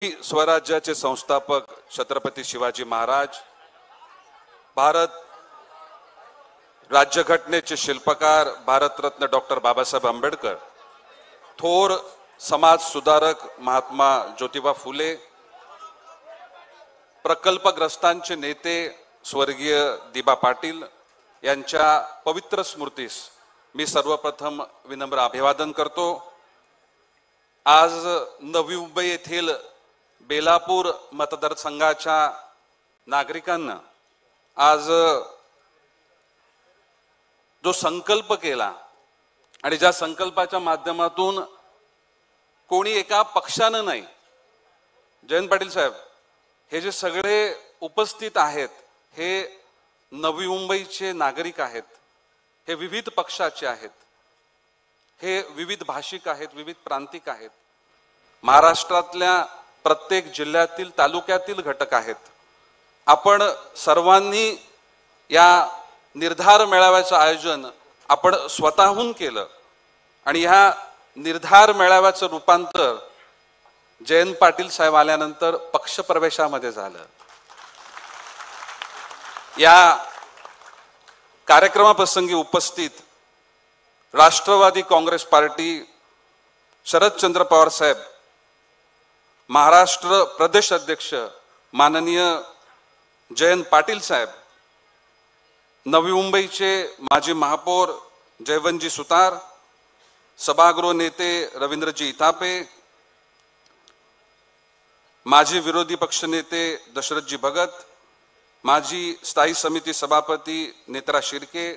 स्वराज्याचे संस्थापक छत्रपती शिवाजी महाराज, भारत राज्यघटनेचे शिल्पकार भारतरत्न डॉक्टर बाबासाहेब आंबेडकर, थोर समाज सुधारक महात्मा ज्योतिबा फुले, प्रकल्पग्रस्तांचे नेते स्वर्गीय दिबा पाटील यांच्या पवित्र स्मृतीस मी सर्वप्रथम विनम्र अभिवादन करतो। आज नवी मुंबई येथील बेलापूर मतदारसंघाच्या नागरिकांना आज जो संकल्प केला आणि ज्या संकल्पाच्या माध्यमातून कोणी एका पक्षाने नाही, जयंत पाटील साहेब हे जे सगळे उपस्थित आहेत हे नवी मुंबईचे नागरिक आहेत, हे विविध पक्षाचे आहेत, हे विविध भाषिक आहेत, विविध प्रांतिक आहेत, महाराष्ट्रातल्या प्रत्येक जिल्ह्यातील तालुक्यातील घटक आहेत। आपण सर्वांनी या निर्धार मेळाव्याचं आयोजन आपण स्वतःहून केलं आणि ह्या निर्धार मेळाव्याचं रूपांतर जयंत पाटील साहेब आल्यानंतर पक्ष प्रवेशामध्ये झालं। या कार्यक्रमाप्रसंगी उपस्थित राष्ट्रवादी काँग्रेस पार्टी, शरदचंद्र पवार साहेब, महाराष्ट्र प्रदेश अध्यक्ष माननीय जयंत पाटील साहेब, नवी मुंबईचे माजी महापौर जयवंतजी सुतार, सभागृह नेते रवींद्रजी इथापे, माजी विरोधी पक्षनेते दशरथजी भगत, माजी स्थायी समिती सभापती नेत्रा शिर्के,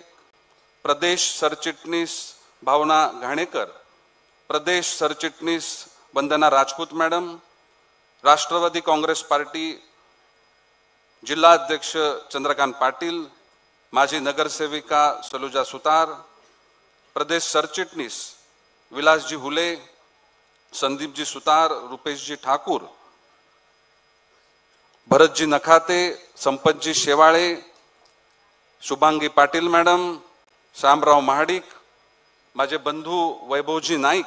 प्रदेश सरचिटणीस भावना घाणेकर, प्रदेश सरचिटणीस वंदना राजपूत मॅडम, राष्ट्रवादी काँग्रेस पार्टी जिल्हा अध्यक्ष चंद्रकांत पाटील, माजी नगरसेविका सलुजा सुतार, प्रदेश सरचिटणीस विलासजी हुले, संदीपजी सुतार, रुपेशजी ठाकूर, भरतजी नखाते, संपतजी शेवाळे, शुभांगी पाटील मॅडम, श्यामराव महाडिक, माझे बंधू Vaibhavji Naik,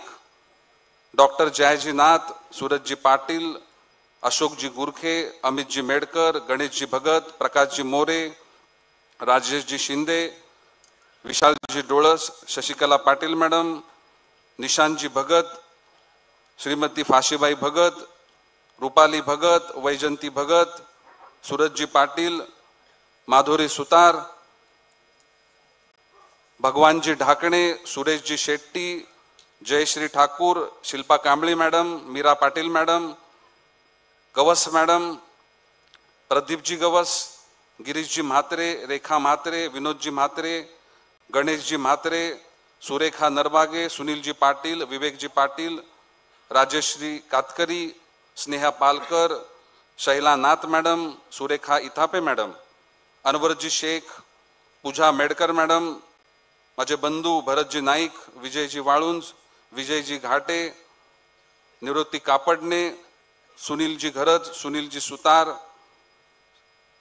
doctor Jayaji Nath, Surajji Patil, Ashokji Gurkhe, Amitji Medkar, Ganeshji Bhagat, Prakashji More, Rajeshji Shinde, Vishalji Dolas, Shashikala Patil madam, Nishantji Bhagat, Shrimati Phashibai Bhagat, Rupali Bhagat, Vaijanti Bhagat, Surajji Patil, Madhuri Sutar, Bhagwanji Dhakne, Sureshji Shetty, Jayashree Thakur, Shilpa Kambli madam, Meera Patil madam, Gawas madam, Pradeepji Gawas, Girishji Mhatre, Rekha Mhatre, विनोदजी म्हात्रे, गणेशजी म्हात्रे, सुरेखा नरबागे, सुनीलजी पाटील, विवेकजी पाटील, राजेश्री कातकरी, स्नेहा पालकर, शैला नाथ मॅडम, सुरेखा इथापे मॅडम, अनवरजी शेख, पूजा मेडकर मॅडम, माझे बंधू भरतजी नाईक, विजयजी वाळुंज, विजयजी घाटे, निवृत्ती कापडणे, सुनीलजी घरज, सुनीलजी सुतार,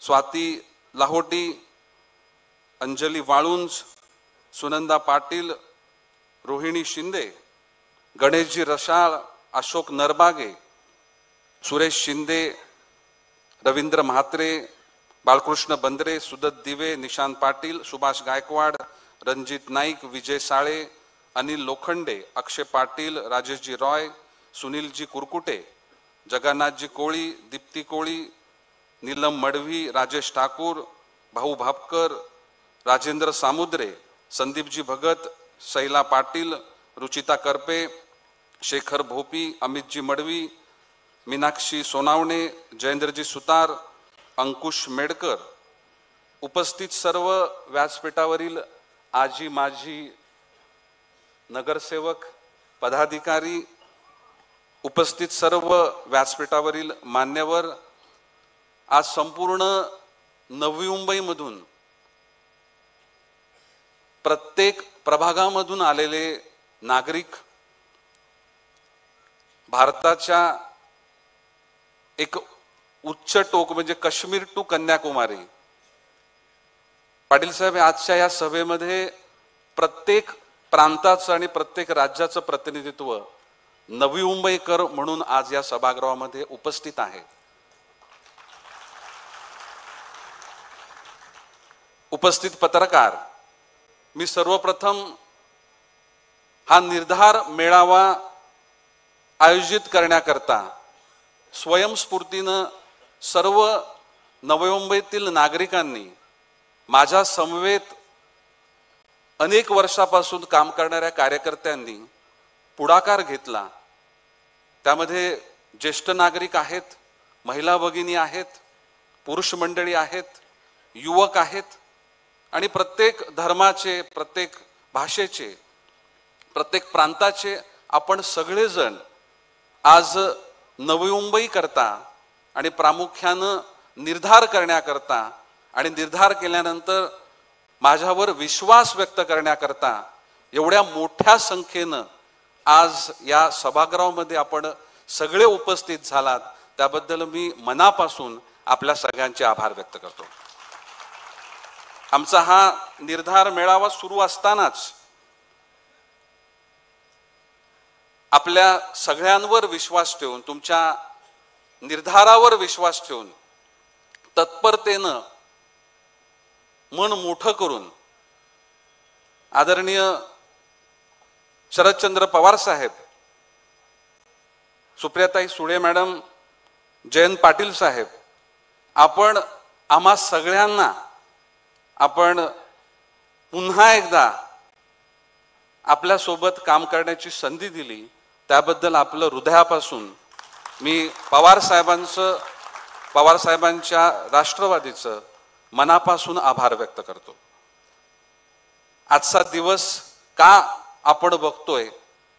स्वाती लाहोटी, अंजली वाळुंज, सुनंदा पाटील, रोहिणी शिंदे, गणेशजी रसाळ, अशोक नरबागे, सुरेश शिंदे, रवींद्र म्हात्रे, बाळकृष्ण बंद्रे, सुदत दिवे, निशांत पाटील, सुभाष गायकवाड, रणजित नाईक, विजय साळे, अनिल लोखंडे, अक्षय पाटील, राजेशजी रॉय, सुनीलजी कुरकुटे, जगन्नाथजी कोळी, दीप्ती कोळी, नीलम मडवी, राजेश ठाकूर, भाऊ भापकर, राजेंद्र सामुद्रे, संदीपजी भगत, शैला पाटील, रुचिता करपे, शेखर भोपी, अमितजी मडवी, मीनाक्षी सोनावणे, जयेंद्रजी सुतार, अंकुश मेडकर, उपस्थित सर्व व्यासपीठावरील आजी माजी नगरसेवक, पदाधिकारी, उपस्थित सर्व व्यासपीठावरील मान्यवर, आज संपूर्ण नवी मुंबईमधून प्रत्येक प्रभागामधून आलेले नागरिक, भारताच्या एक उच्च टोक म्हणजे काश्मीर टू कन्याकुमारी, पाटील साहेब आजच्या या सभेमध्ये प्रत्येक प्रांताचं आणि प्रत्येक राज्याचं प्रतिनिधित्व नवी मुंबईकर म्हणून आज या सभागृहामध्ये उपस्थित आहे। उपस्थित पत्रकार, मी सर्वप्रथम हा निर्धार मेळावा आयोजित करण्याकरता स्वयंस्फूर्तीनं सर्व नवी मुंबईतील नागरिकांनी, माझ्या समवेत अनेक वर्षापासून काम करणाऱ्या कार्यकर्त्यांनी पुढाकार घेतला। त्यामध्ये ज्येष्ठ नागरिक आहेत, महिला भगिनी आहेत, पुरुष मंडळी आहेत, युवक आहेत आणि प्रत्येक धर्माचे, प्रत्येक भाषेचे, प्रत्येक प्रांताचे आपण सगळेजण आज नवी मुंबई करता आणि प्रामुख्यानं निर्धार करण्याकरता आणि निर्धार केल्यानंतर माझ्यावर विश्वास व्यक्त करण्याकरता एवढ्या मोठ्या संख्येनं आज या सभागृहामध्ये आपण सगळे उपस्थित झालात, त्याबद्दल मी मनापासून आपल्या सगळ्यांचे आभार व्यक्त करतो। आमचा हा निर्धार मेळावा सुरू असतानाच आपल्या सगळ्यांवर विश्वास ठेवून, तुमच्या निर्धारावर विश्वास ठेवून, तत्परतेनं मन मोठं करून आदरणीय शरदचंद्र पवार साहेब, सुप्रियाताई सुळे मॅडम, जयंत पाटील साहेब, आपण आम्हा सगळ्यांना आपण पुन्हा एकदा आपल्या सोबत काम करण्याची संधी दिली, त्याबद्दल आपलं हृदयापासून मी पवार साहेबांच्या राष्ट्रवादीचं मनापासून आभार व्यक्त करतो। आजचा दिवस का आपण बघतोय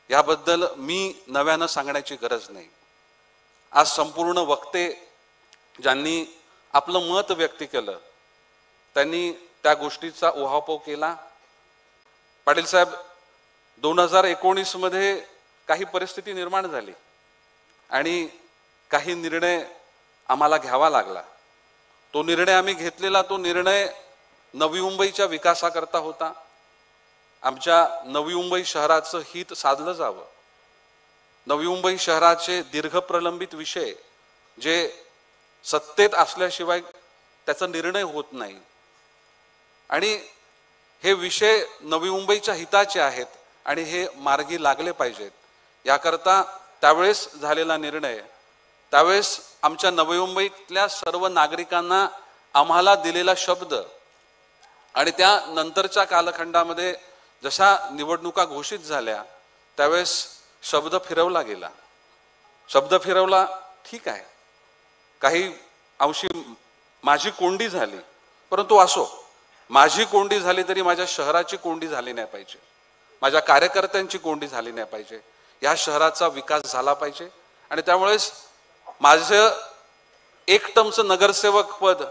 याबद्दल मी नव्यानं सांगण्याची गरज नाही। आज संपूर्ण वक्ते ज्यांनी आपलं मत व्यक्त केलं त्यांनी त्या गोष्टीचा उहापोह केला। पाटील साहेब, 2019 मध्ये काही परिस्थिती निर्माण झाली आणि काही निर्णय आम्हाला घ्यावा लागला। तो निर्णय आम्ही घेतलेला, तो निर्णय नवी मुंबईच्या विकासाकरता होता। आमच्या नवी मुंबई शहराचं हित साधलं जावं, नवी मुंबई शहराचे दीर्घ प्रलंबित विषय जे सत्तेत असल्याशिवाय त्याचा निर्णय होत नाही आणि हे विषय नवी मुंबईच्या हिताचे आहेत आणि हे मार्गी लागले पाहिजेत, याकरता त्यावेळेस झालेला निर्णय, त्यावेळेस आमच्या नवी मुंबईतल्या सर्व नागरिकांना आम्हाला दिलेला शब्द आणि त्या नंतरच्या कालखंडामध्ये जशा निवडणुका घोषित झाल्या त्यावेळेस शब्द फिरवला गेला। शब्द फिरवला, ठीक आहे, काही अंशी माझी कोंडी झाली, परंतु असो, माझी कोंडी झाली तरी माझ्या शहराची कोंडी झाली नाही पाहिजे, माझ्या कार्यकर्त्यांची कोंडी झाली नाही पाहिजे, या शहराचा विकास झाला पाहिजे। आणि त्यामुळेच माझं एक टर्मचं नगरसेवक पद,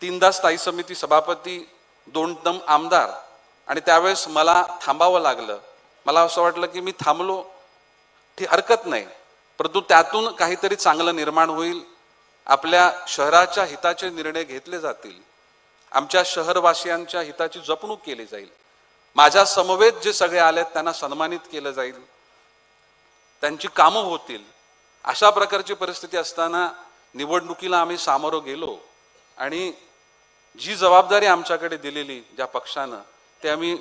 3दा स्थायी समिती सभापती, 2 टर्म आमदार, आणि त्यावेळेस मला थांबावं लागलं। मला असं वाटलं की मी थांबलो, ती हरकत नाही, परंतु त्यातून काहीतरी चांगलं निर्माण होईल, आपल्या शहराच्या हिताचे निर्णय घेतले जातील, आमच्या शहरवासियांच्या हिताची जपणूक केली जाईल, माझ्या समवेत जे सगळे आलेत त्यांना सन्मानित केलं जाईल, त्यांची कामं होतील। अशा प्रकारची परिस्थिती असताना निवडणुकीला आम्ही सामोरं गेलो आणि जी जबाबदारी आमच्याकडे दिलेली ज्या पक्षानं, ते आम्ही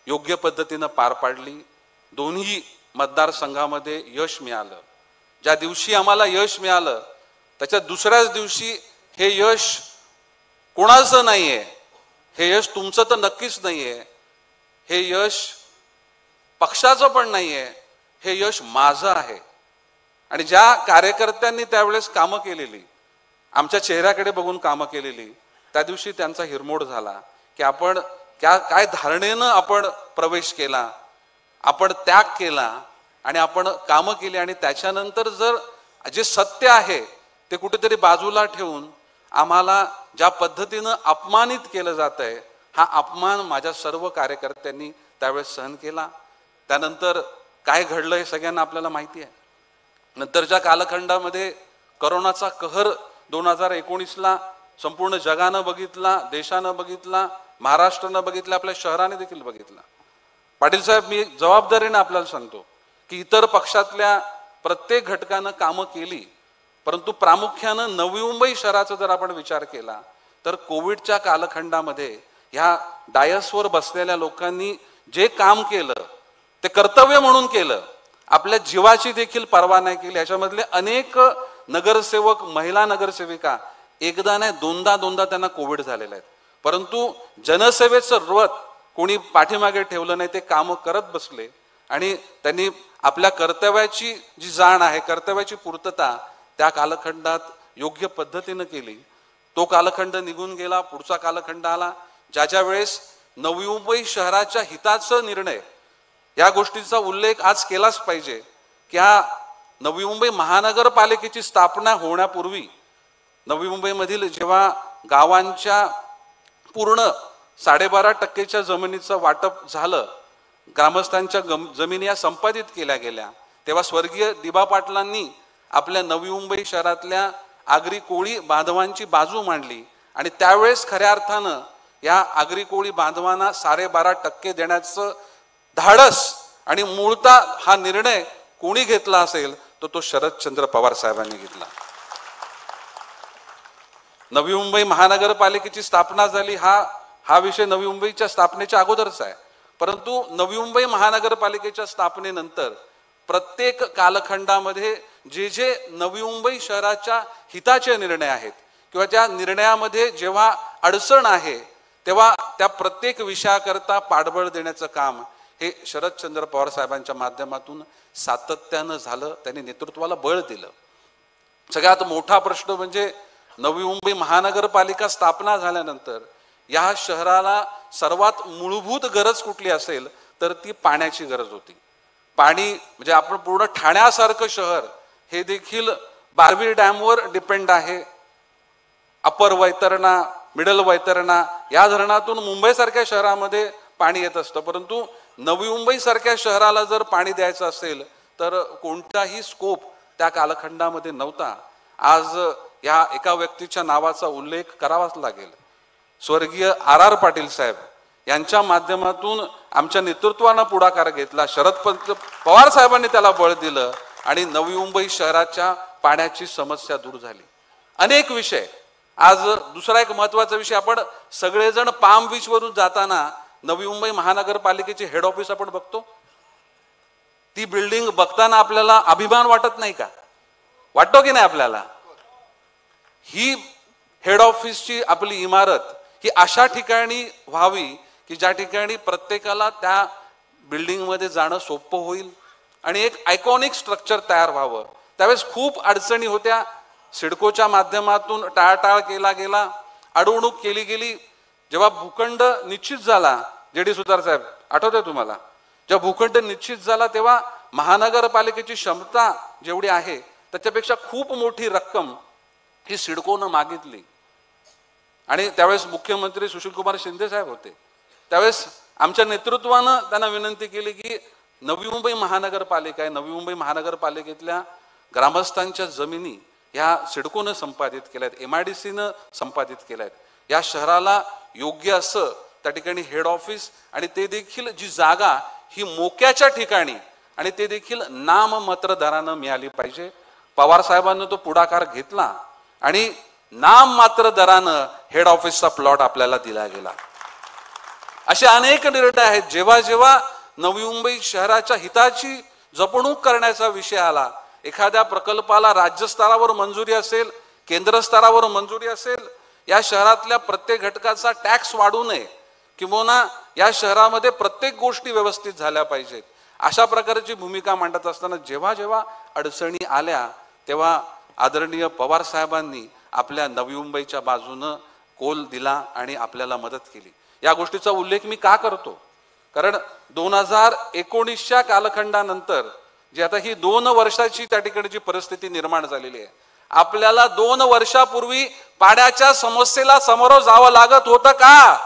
योग्य पद्धतीनं पार पाडली। दोन्ही मतदारसंघामध्ये यश मिळालं। ज्या दिवशी आम्हाला यश मिळालं त्याच्या दुसऱ्याच दिवशी हे यश कोणाचं नाहीये, हे यश तुमचं तर नक्कीच नाहीये, हे यश पक्षाचं पण नाहीये, हे यश माझं आहे। आणि ज्या कार्यकर्त्यांनी त्यावेळेस कामं केलेली, आमच्या चेहऱ्याकडे बघून कामं केलेली, त्या दिवशी त्यांचा हिरमोड झाला की आपण काय धारणेनं आपण प्रवेश केला, आपण त्याग केला आणि आपण कामं केली, आणि त्याच्यानंतर जर जे सत्य आहे ते कुठेतरी बाजूला ठेवून आम्हाला ज्या पद्धतीनं अपमानित केलं जात आहे, हा अपमान माझ्या सर्व कार्यकर्त्यांनी त्यावेळेस सहन केला। त्यानंतर काय घडलं हे सगळ्यांना आपल्याला माहिती आहे। नंतरच्या कालखंडामध्ये कोरोनाचा कहर 2019ला संपूर्ण जगानं बघितला, देशानं बघितला, महाराष्ट्रानं बघितलं, आपल्या शहराने देखील बघितला। पाटील साहेब, मी जबाबदारीने आपल्याला सांगतो की इतर पक्षातल्या प्रत्येक घटकानं कामं केली, परंतु प्रामुख्यानं नवी मुंबई शहराचा जर आपण विचार केला तर कोविडच्या कालखंडामध्ये ह्या डायसवर बसलेल्या लोकांनी जे काम केलं ते कर्तव्य म्हणून केलं, आपल्या जीवाची देखील पर्वा नाही केली. याच्यामधले अनेक नगरसेवक, महिला नगरसेविका एकदा नाही दोनदा त्यांना कोविड झालेला आहे, परंतु जनसेवेचं व्रत कोणी पाठीमागे ठेवलं नाही, ते कामं करत बसले आणि त्यांनी आपल्या कर्तव्याची जी जाण आहे, कर्तव्याची पूर्तता त्या कालखंडात योग्य पद्धतीनं केली. तो कालखंड निघून गेला, पुढचा कालखंड आला ज्याच्या वेळेस नवी मुंबई शहराच्या हिताचा निर्णय, या गोष्टीचा उल्लेख आज केलाच पाहिजे की हा नवी मुंबई महानगरपालिकेची स्थापना होण्यापूर्वी नवी मुंबईमधील जेव्हा गावांच्या पूर्ण 12.5% जमिनीचं वाटप झालं, ग्रामस्थांच्या जमिनी या संपादित केल्या गेल्या, तेव्हा स्वर्गीय दिबा पाटलांनी आपल्या नवी मुंबई शहरातल्या आगरी कोळी बांधवांची बाजू मांडली आणि त्यावेळेस खऱ्या अर्थानं या आगरी कोळी बांधवांना 12.5% देण्याचं धाडस आणि मूळतः हा निर्णय कोणी घेतला असेल तर तो शरदचंद्र पवार साहेबांनी घेतला. नवी मुंबई महानगरपालिकेची स्थापना झाली, हा विषय नवी मुंबईच्या स्थापनेच्या अगोदरचा आहे, परंतु नवी मुंबई महानगरपालिकेच्या स्थापनेनंतर प्रत्येक कालखंडामध्ये जे नवी मुंबई शहराच्या हिताचे निर्णय आहेत किंवा त्या निर्णयामध्ये जेव्हा अडचण आहे तेव्हा त्या प्रत्येक विषयाकरता पाठबळ देण्याचं काम हे शरदचंद्र पवार साहेबांच्या माध्यमातून सातत्यानं झालं. त्यांनी नेतृत्वाला बळ दिलं. सगळ्यात मोठा प्रश्न म्हणजे नवी मुंबई महानगरपालिका स्थापना झाल्यानंतर या शहराला सर्वात मूलभूत गरज कुठली असेल तर ती पाण्याची गरज होती. पाणी म्हणजे आपण पूर्ण ठाण्यासारखं शहर हे देखील बारवीर डॅमवर डिपेंड आहे. अपर वैतरणा, मिडल वैतरणा या धरणातून मुंबईसारख्या शहरामध्ये पाणी येत असतं, परंतु नवी मुंबई सारख्या शहराला जर पाणी द्यायचं असेल तर कोणताही स्कोप त्या कालखंडामध्ये नव्हता. आज या एका व्यक्तीच्या नावाचा उल्लेख करावाच लागेल. स्वर्गीय RR पाटील साहेब यांच्या माध्यमातून आमच्या नेतृत्वानं पुढाकार घेतला, शरद पवार साहेबांनी त्याला बळ दिलं आणि नवी मुंबई शहराच्या पाण्याची समस्या दूर झाली. अनेक विषय. आज दुसरा एक महत्वाचा विषय, आपण सगळेजण पाम बीच वरून जाताना नवी मुंबई महानगरपालिकेची हेड ऑफिस आपण बघतो, ती बिल्डिंग बघताना आपल्याला अभिमान वाटत नाही का? वाटतो की नाही आपल्याला? ही हेड ऑफिसची आपली इमारत ही अशा ठिकाणी व्हावी की ज्या ठिकाणी प्रत्येकाला त्या बिल्डिंग मध्ये जाणं सोपं होईल आणि एक आयकॉनिक स्ट्रक्चर तयार व्हावं. त्यावेळेस खूप अडचणी होत्या. सिडकोच्या माध्यमातून टाळाटाळ केला गेला, अडवणूक केली गेली. जेव्हा भूखंड निश्चित झाला, JD सुतार साहेब आठवतंय तुम्हाला, जेव्हा भूखंड निश्चित झाला तेव्हा महानगरपालिकेची क्षमता जेवढी आहे त्याच्यापेक्षा खूप मोठी रक्कम ही सिडकोनं मागितली आणि त्यावेळेस मुख्यमंत्री सुशीलकुमार शिंदे साहेब होते. त्यावेळेस आमच्या नेतृत्वानं त्यांना विनंती केली की नवी मुंबई महानगरपालिका आहे, नवी मुंबई महानगरपालिकेतल्या ग्रामस्थांच्या जमिनी ह्या सिडकोनं संपादित केल्यात, MIDCनं संपादित केल्यात. या शहराला योग्य असं त्या ठिकाणी हेड ऑफिस आणि ते देखील जी जागा ही मोक्याच्या ठिकाणी आणि ते देखील नाममात्रदारानं मिळाली पाहिजे. पवार साहेबांनी तो पुढाकार घेतला आणि नाममात्र दरानं हेड ऑफिसचा प्लॉट आपल्याला दिला गेला. असे अनेक निर्णय आहेत. जेव्हा जेव्हा नवी मुंबई शहराच्या हिताची जपणूक करण्याचा विषय आला, एखाद्या प्रकल्पाला राज्य स्तरावर मंजुरी असेल, केंद्र स्तरावर मंजुरी असेल, या शहरातल्या प्रत्येक घटकाचा टॅक्स वाढू नये किंवा या शहरामध्ये प्रत्येक गोष्टी व्यवस्थित झाल्या पाहिजेत, अशा प्रकारची भूमिका मांडत असताना जेव्हा जेव्हा अडचणी आल्या तेव्हा आदरणीय पवार साहेबांनी आपल्या नवी मुंबईच्या बाजूनं कोल दिला आणि आपल्याला मदत केली. या गोष्टीचा उल्लेख मी का करतो? कारण 2019च्या कालखंडानंतर जी आता ही 2 वर्षाची त्या ठिकाणची परिस्थिती निर्माण झालेली आहे, आपल्याला 2 वर्षापूर्वी पाण्याच्या समस्येला समोर जावं लागत होतं का?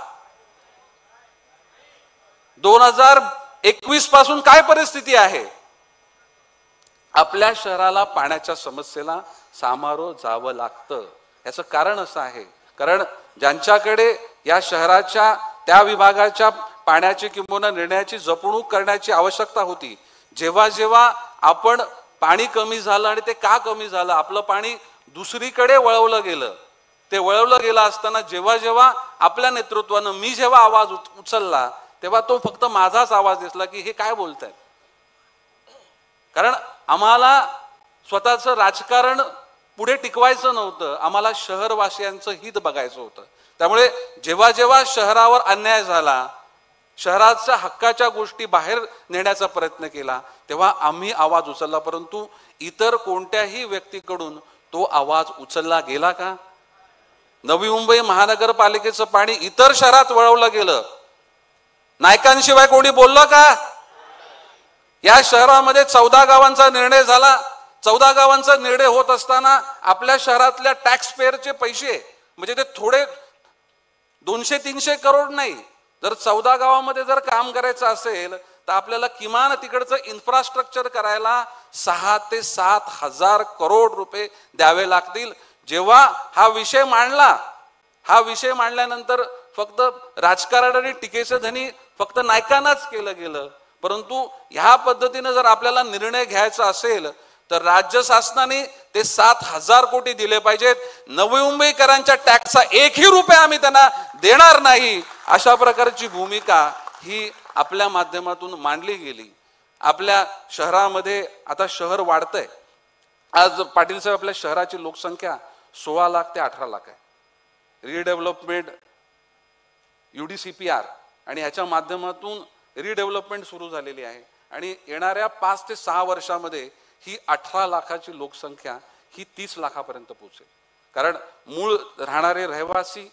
2021 पासून काय परिस्थिती आहे? आपल्या शहराला पाण्याच्या समस्येला सामोरं जावं लागतं. याचं कारण असं आहे, कारण ज्यांच्याकडे या शहराच्या त्या विभागाच्या पाण्याची किंवा निर्णयाची जपणूक करण्याची आवश्यकता होती, जेव्हा जेव्हा आपण पाणी कमी झालं आणि ते का कमी झालं, आपलं पाणी दुसरीकडे वळवलं गेलं, ते वळवलं गेलं असताना जेव्हा जेव्हा आपल्या नेतृत्वानं मी जेव्हा आवाज उचलला तेव्हा तो फक्त माझाच आवाज दिसला की हे काय बोलतायत. कारण आम्हाला स्वतःचं राजकारण पुढे टिकवायचं नव्हतं, आम्हाला शहरवासियांचं हित बघायचं होतं. त्यामुळे जेव्हा जेव्हा शहरावर अन्याय झाला, शहराच्या हक्काच्या गोष्टी बाहेर नेण्याचा प्रयत्न केला, तेव्हा आम्ही आवाज उचलला. परंतु इतर कोणत्याही व्यक्तीकडून तो आवाज उचलला गेला का? नवी मुंबई महानगरपालिकेचं पाणी इतर शहरात वळवलं गेलं, नायकांशिवाय कोणी बोललं का? या शहरामध्ये 14 गावांचा निर्णय झाला. 14 गावांचा निर्णय होत असताना आपल्या शहरातल्या टॅक्स पेअरचे पैसे, म्हणजे ते थोडे 200-300 करोड नाही, जर 14 गावामध्ये जर काम करायचं असेल तर आपल्याला किमान तिकडचं इन्फ्रास्ट्रक्चर करायला 6 ते 7 हजार करोड रुपये द्यावे लागतील. जेव्हा हा विषय मांडल्यानंतर फक्त राजकारण आणि टीकेचं धनी फक्त नायकांनाच केलं गेलं. परंतु ह्या पद्धतीने जर आपल्याला निर्णय घ्यायचा असेल तर राज्य शासनाने ते 7,000 कोटी दिले पाहिजेत. नवी मुंबईकरांच्या टॅक्सचा 1ही रुपया आम्ही त्यांना देणार नाही, अशा प्रकारची भूमिका ही आपल्या माध्यमातून मांडली गेली. आपल्या शहरामध्ये आता शहर वाढतंय. आज पाटील साहेब, आपल्या शहराची लोकसंख्या 16 लाख ते 18 लाख आहे. रिडेव्हलपमेंट, UDCPR आणि ह्याच्या माध्यमातून रिडेव्हलपमेंट सुरू झालेली आहे आणि येणाऱ्या 5 ते 6 वर्षामध्ये ही 18 लाखाची लोकसंख्या ही 30 लाखापर्यंत पोहोचेल. कारण मूळ राहणारे रहिवासी,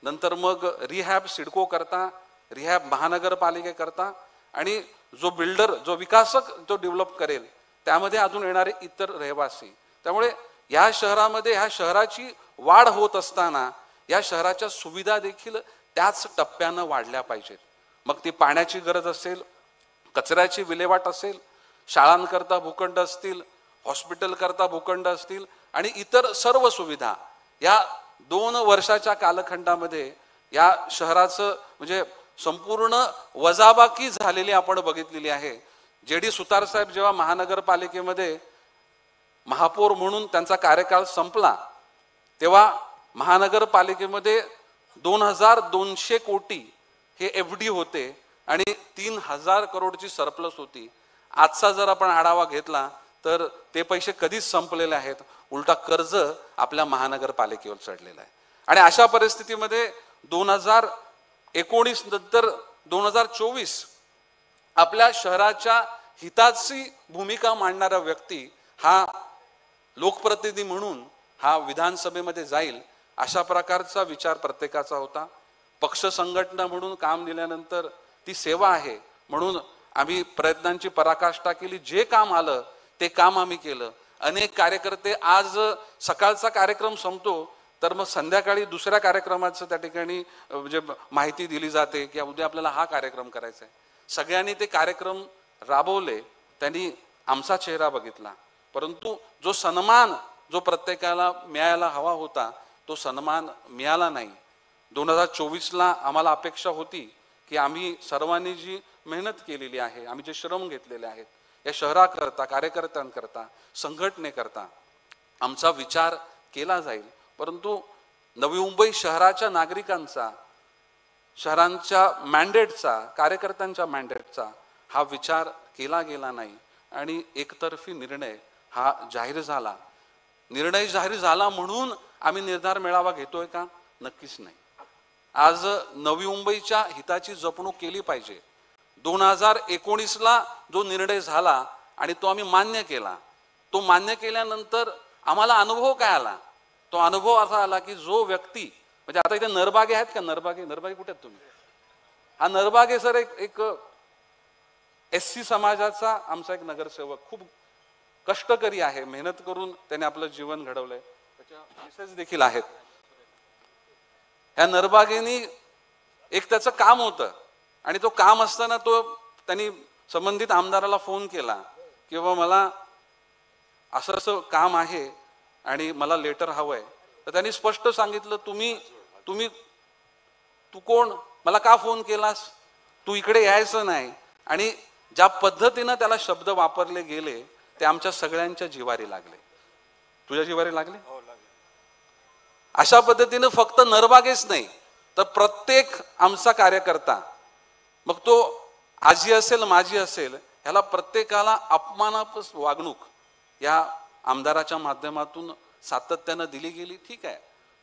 नंतर मग रिहॅब सिडको करता, रिहॅब महानगरपालिकेकरता आणि जो बिल्डर, जो विकासक जो डेव्हलप करेल त्यामध्ये अजून येणारे इतर रहिवासी. त्यामुळे या शहरामध्ये, ह्या शहराची वाढ होत असताना या शहराच्या सुविधा देखील त्याच टप्प्यानं वाढल्या पाहिजेत. मग ती पाण्याची गरज असेल, कचऱ्याची विल्हेवाट असेल, शाळांकरता भूखंड असतील, हॉस्पिटल करता भूखंड असतील आणि इतर सर्व सुविधा या 2 वर्षाच्या कालखंडामध्ये या शहराचं म्हणजे संपूर्ण वजाबाकी झालेली आपण बघितलेली आहे. JD सुतार साहेब जेव्हा महानगरपालिकेमध्ये महापौर म्हणून त्यांचा कार्यकाळ संपला तेव्हा महानगरपालिकेमध्ये 2200 कोटी हे FD होते आणि 3000 करोडची सरप्लस होती. आजचा जर आपण आढावा घेतला तर ते पैसे कधीच संपलेले आहेत, उलटा कर्ज आपल्या महानगरपालिकेवर चढलेलं आहे. आणि अशा परिस्थितीमध्ये 2019 नंतर 2024 आपल्या शहराच्या हिताची भूमिका मांडणारा व्यक्ती हा लोकप्रतिनिधी म्हणून हा विधानसभेमध्ये जाईल, अशा प्रकारचा विचार प्रत्येकाचा होता. पक्ष संघटना म्हणून काम दिल्यानंतर ती सेवा आहे म्हणून आम्ही प्रयत्नांची पराकाष्ठा केली. जे काम आलं ते काम आम्ही केलं. अनेक कार्यकर्ते, आज सकाळचा कार्यक्रम संपतो तर मग संध्याकाळी दुसऱ्या कार्यक्रमाचं त्या ठिकाणी म्हणजे माहिती दिली जाते की उद्या आपल्याला हा कार्यक्रम करायचा आहे. सगळ्यांनी ते कार्यक्रम राबवले, त्यांनी आमचा चेहरा बघितला. परंतु जो सन्मान जो प्रत्येकाला मिळायला हवा होता तो सन्मान मिळाला नाही. 2024ला आम्हाला अपेक्षा होती की आम्ही सर्वांनी जी मेहनत केलेली आहे, आम्ही जे श्रम घेतलेले आहेत या शहराकरता, कार्यकर्त्यांकरता, संघटनेकरता आमचा विचार केला जाईल. परंतु नवी मुंबई शहराच्या नागरिकांचा, शहरांच्या मॅन्डेटचा, कार्यकर्त्यांच्या मॅन्डेटचा हा विचार केला गेला नाही आणि एकतर्फी निर्णय हा जाहीर झाला. निर्णय जाहीर झाला म्हणून आम्ही निर्धार मेळावा घेतोय का? नक्कीच नाही. आज नवी मुंबईच्या हिताची जपणूक केली पाहिजे. 2019ला जो निर्णय झाला आणि तो आम्ही मान्य केला, तो मान्य केल्यानंतर आम्हाला अनुभव काय आला? तो अनुभव असा आला की जो व्यक्ती, म्हणजे आता इथे नरबागे आहेत का? नरबागे कुठे आहेत तुम्ही? हा नरबागे सर एक SC समाजाचा आमचा एक नगरसेवक, खूप कष्टकरी आहे, मेहनत करून त्याने आपलं जीवन घडवलंय. त्याच्या मिसेस देखील आहेत. ह्या नरबागेनी एक त्याचं काम होतं आणि तो काम असताना त्यांनी संबंधित आमदाराला फोन केला की बाबा मला असं असं काम आहे आणि मला लेटर हवंय. तर त्यांनी स्पष्ट सांगितलं, तू कोण? मला का फोन केलास? तू इकडे यायचं नाही. आणि ज्या पद्धतीनं त्याला शब्द वापरले गेले ते आमच्या सगळ्यांच्या जिवारी लागले. तुझ्या जिवारी लागले? अशा पद्धतीनं फक्त नरबागेच नाही तर प्रत्येक आमचा कार्यकर्ता, मग तो आजी असेल माझी असेल, ह्याला प्रत्येकाला अपमानास्पद वागणूक या आमदाराच्या माध्यमातून सातत्यानं दिली गेली. ठीक आहे,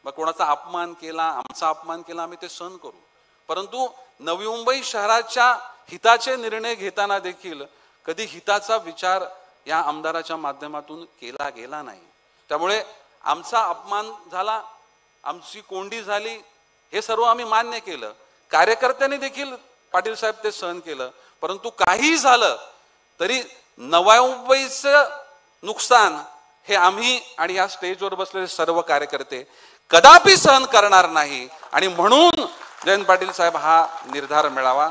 मग कोणाचा अपमान केला, आमचा अपमान केला, आम्ही ते सहन करू. परंतु नवी मुंबई शहराच्या हिताचे निर्णय घेताना देखील कधी हिताचा विचार या आमदाराच्या माध्यमातून केला गेला नाही. त्यामुळे आमचा अपमान झाला, आमची कोंडी झाली, हे सर्व आम्ही मान्य केलं. कार्यकर्त्यांनी देखील पाटील साहेब ते सहन केलं. परंतु काही झालं तरी नवी मुंबईचं नुकसान हे आम्ही आणि या स्टेजवर बसलेले सर्व कार्यकर्ते कदापि सहन करणार नाही. आणि म्हणून जयंत पाटील साहेब हा निर्धार मिळावा.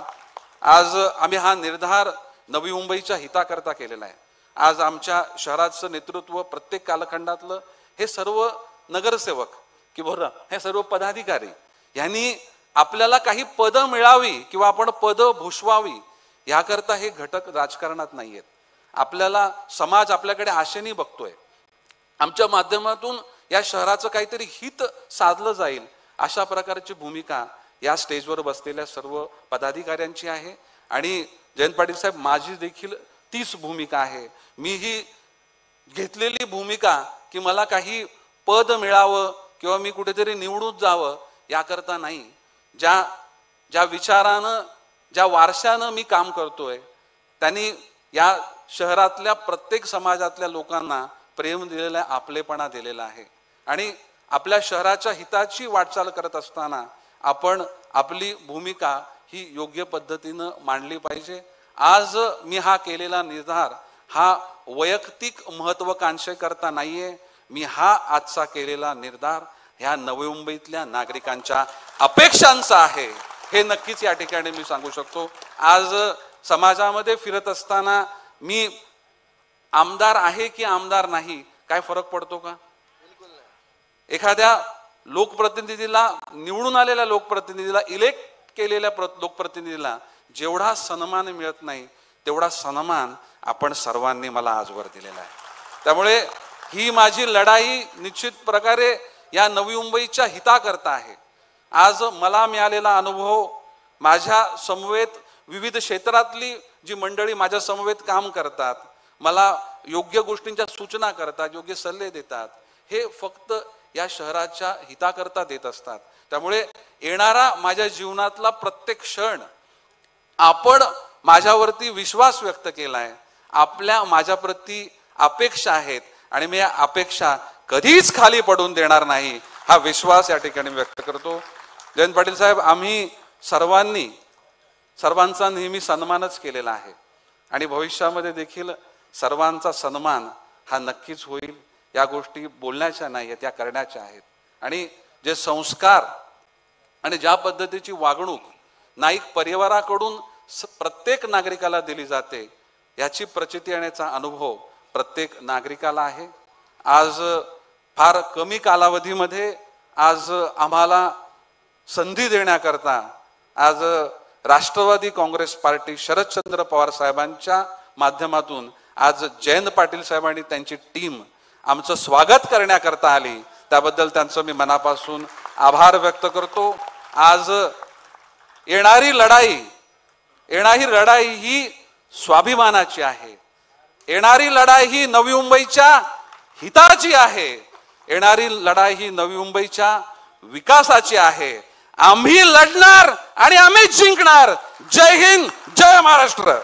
आज आम्ही हा निर्धार नवी मुंबईच्या हिताकरता केलेला आहे. आज आमच्या शहराचं नेतृत्व प्रत्येक कालखंडातलं हे सर्व नगरसेवक किंवा हे सर्व पदाधिकारी यांनी आपल्याला काही पद मिळावी किंवा आपण पद भूषवावी याकरता हे घटक राजकारणात नाहीयेत. आपल्याला समाज आपल्याकडे आशेने बघतोय. आमच्या माध्यमातून या शहराचं काहीतरी हित साधलं जाईल अशा प्रकारची भूमिका या स्टेजवर बसलेल्या सर्व पदाधिकाऱ्यांची आहे. आणि जयंत पाटील साहेब माझी देखील तीच भूमिका आहे. मी ही घेतलेली भूमिका की मला काही पद मिळावं किंवा मी कुठेतरी निवडून जावं याकरता नाही. ज्या विचारानं, ज्या वारशानं मी काम करतोय त्यांनी या शहरातल्या प्रत्येक समाजातल्या लोकांना प्रेम दिलेला आहे, आपलेपणा दिलेला आहे. आणि आपल्या शहराच्या हिताची वाटचाल करत असताना आपण आपली भूमिका ही योग्य पद्धतीनं मांडली पाहिजे. आज मी हा केलेला निर्धार हा वैयक्तिक महत्वाकांक्षेकरता नाहीये. मी हा आजचा केलेला निर्धार ह्या नवी मुंबईतल्या नागरिकांच्या अपेक्षांचा आहे, हे नक्कीच या ठिकाणी मी सांगू शकतो. आज समाजामध्ये फिरत असताना मी आमदार आहे की आमदार नाही काय फरक पडतो का? एखाद्या लोकप्रतिनिधीला, निवडून आलेल्या लोकप्रतिनिधीला, इलेक्ट केलेल्या लोकप्रतिनिधीला जेवढा सन्मान मिळत नाही तेवढा सन्मान आपण सर्वांनी मला आजवर दिलेला आहे. त्यामुळे ही माझी लढाई निश्चित प्रकारे या नवी मुंबईच्या हिताकरता आहे. आज मला मिळालेला अनुभव, माझ्या समवेत विविध क्षेत्रातली जी मंडळी माझ्या समवेत काम करतात, मला योग्य गोष्टींच्या सूचना करतात, योग्य सल्ले देतात, हे फक्त या शहराच्या हिताकरता देत असतात. त्यामुळे येणारा माझ्या जीवनातला प्रत्येक क्षण आपण माझ्यावरती विश्वास व्यक्त केलाय, आपल्या माझ्याप्रती अपेक्षा आहेत आणि मी या अपेक्षा कधीच खाली पडून देणार नाही हा विश्वास या ठिकाणी व्यक्त करतो. जयंत पाटील साहेब, आम्ही सर्वांचा नेहमी सन्मानच केलेला आहे आणि भविष्यामध्ये देखील सर्वांचा सन्मान हा नक्कीच होईल. या गोष्टी बोलण्याच्या नाही आहेत, या करण्याच्या आहेत. आणि जे संस्कार आणि ज्या पद्धतीची वागणूक नाईक परिवाराकडून प्रत्येक नागरिकाला दिली जाते याची प्रचिती येण्याचा अनुभव प्रत्येक नागरिकाला आहे. आज फार कमी कालावधीमध्ये आज आम्हाला संधी देण्याकरता आज राष्ट्रवादी काँग्रेस पार्टी शरदचंद्र पवार साहेबांच्या माध्यमातून आज जयंत पाटील साहेब आणि त्यांची टीम आमचं स्वागत करण्याकरता आली. त्याबद्दल त्यांचं मी मनापासून आभार व्यक्त करतो. आज येणारी लढाई ही स्वाभिमानाची आहे. येणारी लढाई ही नवी मुंबईच्या हिताची आहे. येणारी लढाई ही नवी मुंबईच्या विकासाची आहे. आम्ही लढणार आणि आम्ही जिंकणार. जय हिंद, जय महाराष्ट्र.